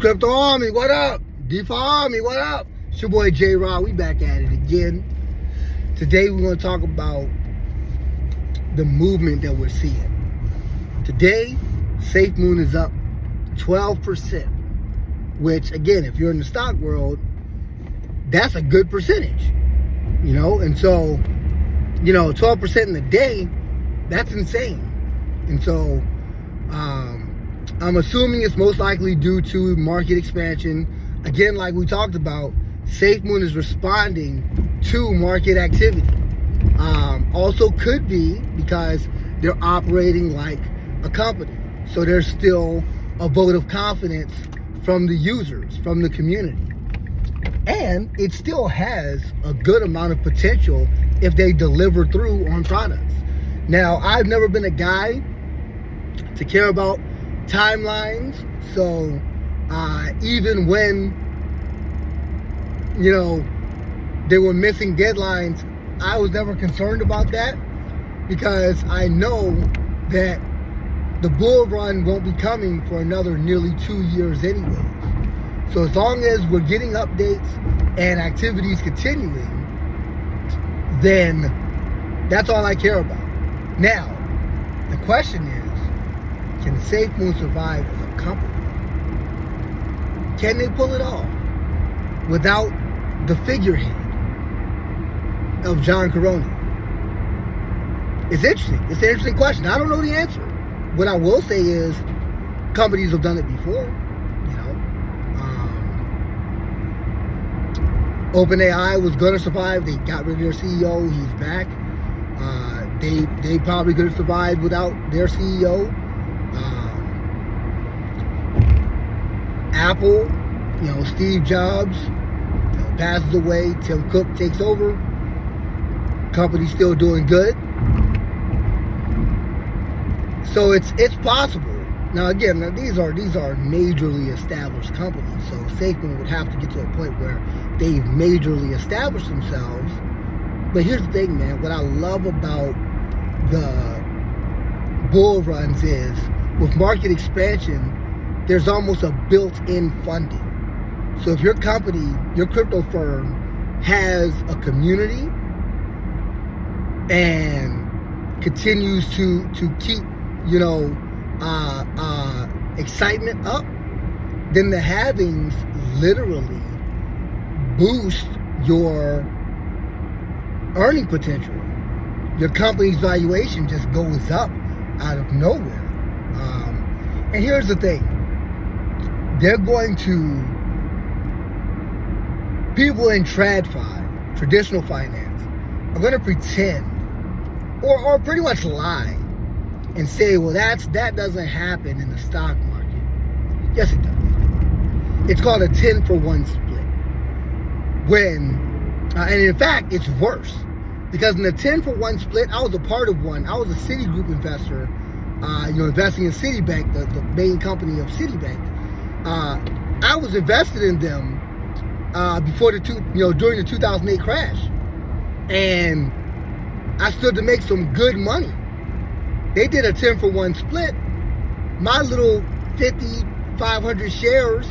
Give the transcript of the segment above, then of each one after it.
Crypto Army, what up? DeFi Army, what up? It's your boy J-Rod. We back at it again. Today we're going to talk about the movement that we're seeing. Today, SafeMoon is up 12%, which again, if you're in the stock world, that's a good percentage, you know? And so, 12% in a day, that's insane. And so, I'm assuming it's most likely due to market expansion. Again, like we talked about, SafeMoon is responding to market activity. Also could be because they're operating like a company. So there's still a vote of confidence from the users, from the community. And it still has a good amount of potential if they deliver through on products. Now, I've never been a guy to care about timelines. So even when, they were missing deadlines, I was never concerned about that because I know that the bull run won't be coming for another nearly 2 years anyways. So as long as we're getting updates and activities continuing, then that's all I care about. Now, the question is, can SafeMoon survive as a company? Can they pull it off without the figurehead of John Karony? It's interesting. It's an interesting question. I don't know the answer. What I will say is companies have done it before. OpenAI was going to survive. They got rid of their CEO. He's back. They probably could have survived without their CEO. Apple, Steve Jobs passes away. Tim Cook takes over. Company's still doing good. So it's possible. Now again, these are majorly established companies. So SafeMoon would have to get to a point where they've majorly established themselves. But here's the thing, man. What I love about the bull runs is with market expansion, there's almost a built-in funding. So if your company, your crypto firm has a community and continues to keep, excitement up, then the halvings literally boost your earning potential. Your company's valuation just goes up out of nowhere. And here's the thing. They're going to, people in TradFi, traditional finance, are going to pretend or pretty much lie and say, well, that doesn't happen in the stock market. Yes, it does. It's called a 10-for-1 split. And in fact, it's worse. Because in the 10-for-1 split, I was a part of one. I was a Citigroup investor, investing in Citibank, the main company of Citibank. I was invested in them during the 2008 crash. And I stood to make some good money. They did a 10-for-1 split. My little 500 shares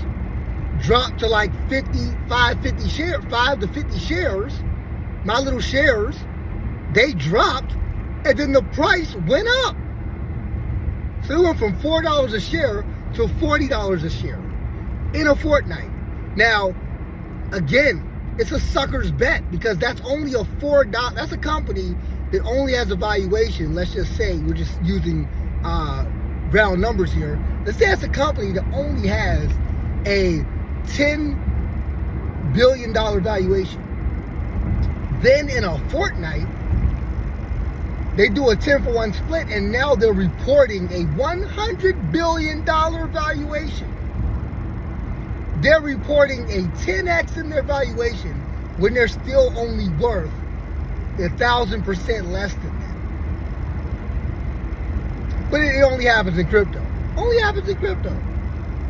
dropped to like 5 to 50 shares. My little shares, they dropped, and then the price went up. So it went from $4 a share to $40 a share in a fortnight. Now, again, it's a sucker's bet because that's only a $4. That's a company that only has a valuation. Let's just say, we're just using round numbers here. Let's say it's a company that only has a $10 billion valuation. Then in a fortnight, they do a 10-for-1 split, and now they're reporting a $100 billion valuation. They're reporting a 10x in their valuation when they're still only worth 1,000% less than that. But it only happens in crypto. Only happens in crypto.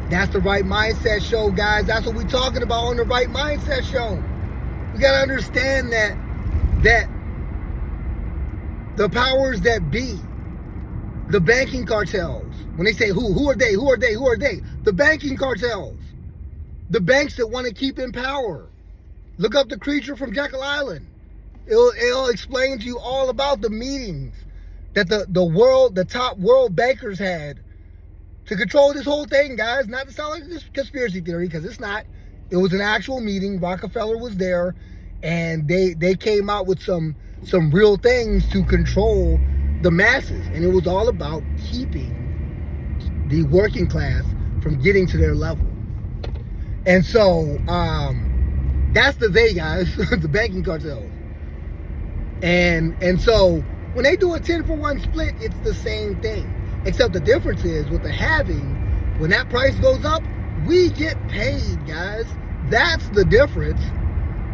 That's the Right Mindset Show, guys. That's what we're talking about on the Right Mindset Show. We got to understand that the powers that be, the banking cartels, when they say who are they? The banking cartels the banks that want to keep in power. Look up The Creature from Jekyll Island. It'll explain to you all about the meetings that the top world bankers had to control this whole thing, guys. Not to sound like this conspiracy theory, because it's not. It was an actual meeting. Rockefeller was there, and they came out with some real things to control the masses. And it was all about keeping the working class from getting to their level. And so that's the they, guys, the banking cartels. And so when they do a 10-for-1 split, it's the same thing. Except the difference is with the halving, when that price goes up, we get paid, guys. That's the difference.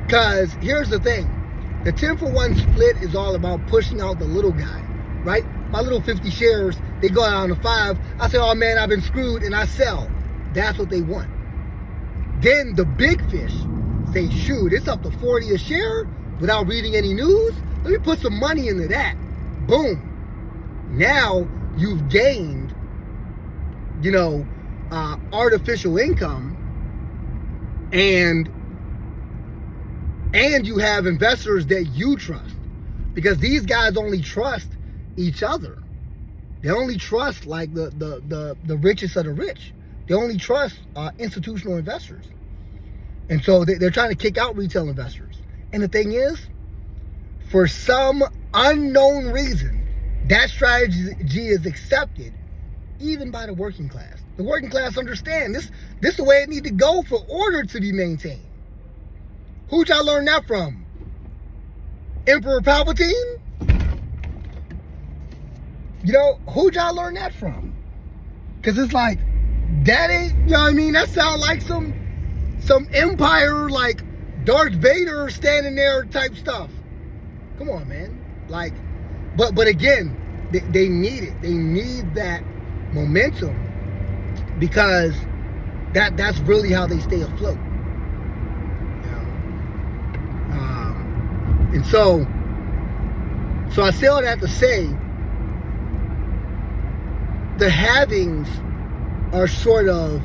Because here's the thing. The 10-for-1 split is all about pushing out the little guy, right? My little 50 shares, they go down to 5. I say, oh man, I've been screwed, and I sell. That's what they want. Then the big fish say, shoot, it's up to 40 a share without reading any news. Let me put some money into that. Boom. Now you've gained, artificial income, and you have investors that you trust, because these guys only trust each other. They only trust like the richest of the rich. They only trust institutional investors. And so they're trying to kick out retail investors. And the thing is, for some unknown reason, that strategy is accepted even by the working class. The working class understand this is the way it needs to go for order to be maintained. Who'd y'all learn that from? Emperor Palpatine? Who'd y'all learn that from? Because it's like, that ain't, that sounds like some empire, like Darth Vader standing there type stuff. Come on, man. Like, but again, they need it. They need that momentum, because that's really how they stay afloat. And so I say all that to say, the halvings are sort of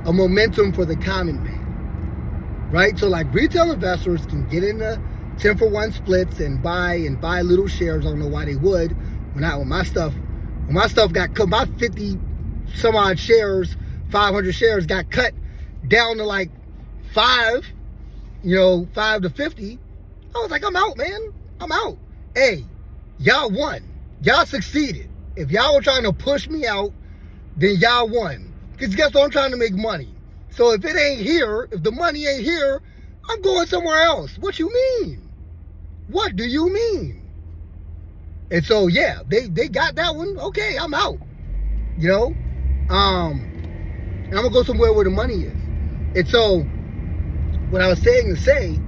a momentum for the common man, right? So like retail investors can get into 10-for-1 splits and buy little shares. I don't know why they would. When my stuff got cut, my 50 some odd shares, 500 shares got cut down to like 5 to 50. I was like, I'm out, man. I'm out. Hey, y'all won. Y'all succeeded. If y'all were trying to push me out, then y'all won. Because guess what? I'm trying to make money. So if it ain't here, if the money ain't here, I'm going somewhere else. What you mean? What do you mean? And so, yeah, they got that one. Okay, I'm out. And I'm going to go somewhere where the money is. And so what I was saying to say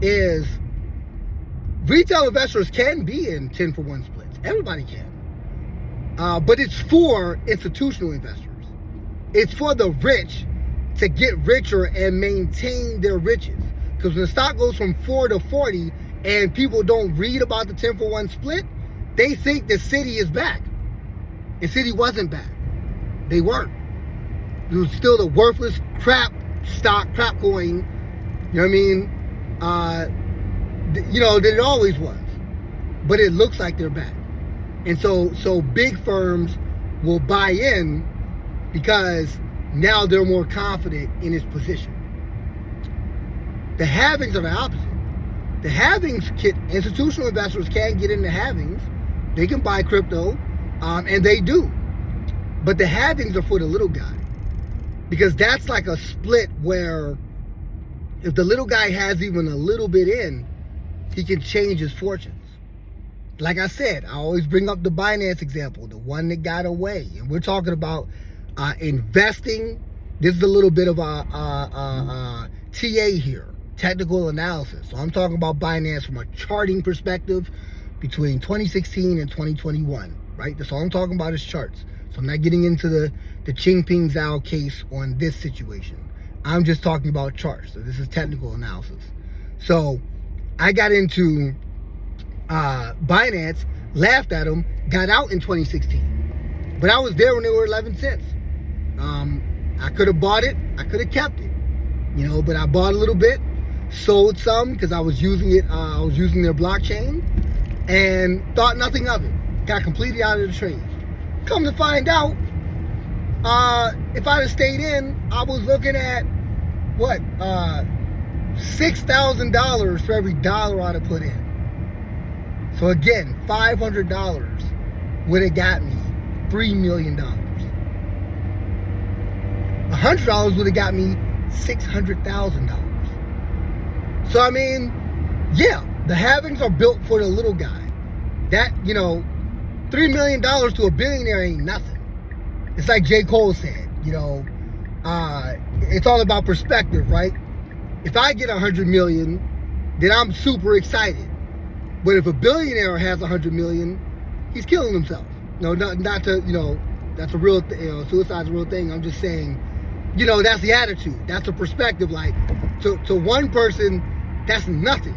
is, retail investors can be in 10-for-1 splits. Everybody can. But it's for institutional investors. It's for the rich to get richer and maintain their riches. Because when the stock goes from 4 to 40 and people don't read about the 10-for-1 split, they think the Citi is back. And Citi wasn't back. They weren't. It was still the worthless crap stock, crap coin. You know what I mean? That it always was. But it looks like they're back. And so big firms will buy in because now they're more confident in its position. The halvings are the opposite. The halvings, institutional investors can get into halvings. They can buy crypto, and they do. But the halvings are for the little guy. Because that's like a split where if the little guy has even a little bit in, he can change his fortunes. Like I said, I always bring up the Binance example, the one that got away. And we're talking about investing. This is a little bit of a TA here, technical analysis. So I'm talking about Binance from a charting perspective between 2016 and 2021, right? That's all I'm talking about is charts. So I'm not getting into the Chingping Zhao case on this situation. I'm just talking about charts. So this is technical analysis. So I got into Binance, laughed at them, got out in 2016. But I was there when they were 11 cents. I could have bought it. I could have kept it. you know, but I bought a little bit, sold some because I was using it. I was using their blockchain, and thought nothing of it. Got completely out of the trade. Come to find out, if I'd have stayed in, I was looking at what $6,000 for every dollar I'd have put in. So again, $500 would have got me $3 million. $100 would have got me $600,000. So I mean, yeah, the halvings are built for the little guy. That, you know, $3 million to a billionaire ain't nothing. It's like J. Cole said, you know, it's all about perspective, right? If I get 100 million, then I'm super excited. But if a billionaire has 100 million, he's killing himself. No, not to, you know, that's a real, you know, suicide's a real thing. I'm just saying, you know, that's the attitude. That's the perspective. Like, to one person, that's nothing.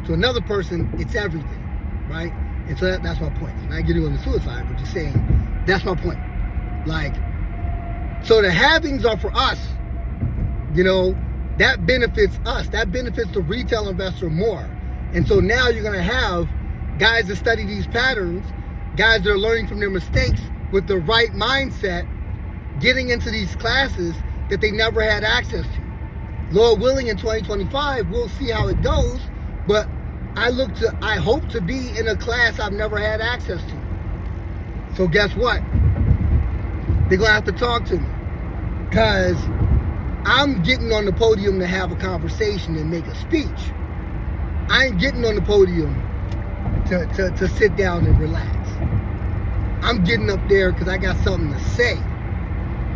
To another person, it's everything, right? And so that's my point. I'm not getting on the suicide, but just saying, that's my point. Like, so the halvings are for us, you know, that benefits us. That benefits the retail investor more. And so now you're going to have guys that study these patterns, guys that are learning from their mistakes with the right mindset, getting into these classes that they never had access to. Lord willing, in 2025, we'll see how it goes, but I hope to be in a class I've never had access to. So guess what? They're going to have to talk to me, because I'm getting on the podium to have a conversation and make a speech. I ain't getting on the podium to sit down and relax. I'm getting up there because I got something to say.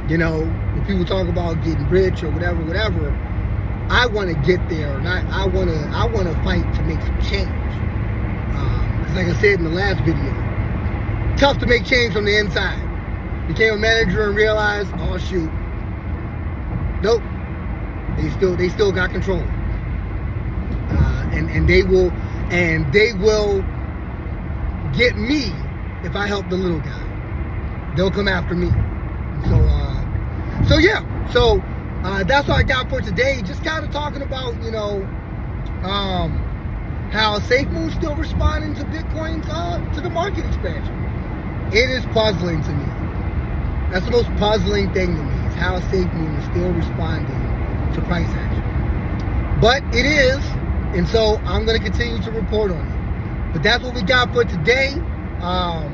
You know, when people talk about getting rich or whatever, I want to get there, and I want to fight to make some change. Because like I said in the last video, tough to make change from the inside. Became a manager and realized, oh shoot, nope, they still got control. And they will get me if I help the little guy. They'll come after me. So yeah. So that's what I got for today. Just kind of talking about, you know, how SafeMoon's still responding to Bitcoin's to the market expansion. It is puzzling to me. That's the most puzzling thing to me, is how SafeMoon is still responding to price action. But it is. And so I'm going to continue to report on it. But that's what we got for today. How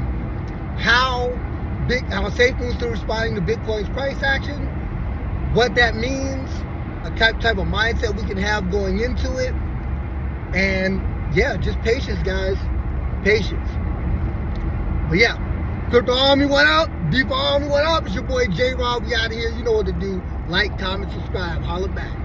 SafeMoon's still responding to Bitcoin's price action, what that means, a type of mindset we can have going into it, and yeah, just patience, guys. Patience. But yeah, Crypto Army, what up? DeFi Army, what up? It's your boy J-Rob. We out of here. You know what to do. Like, comment, subscribe. Holla back.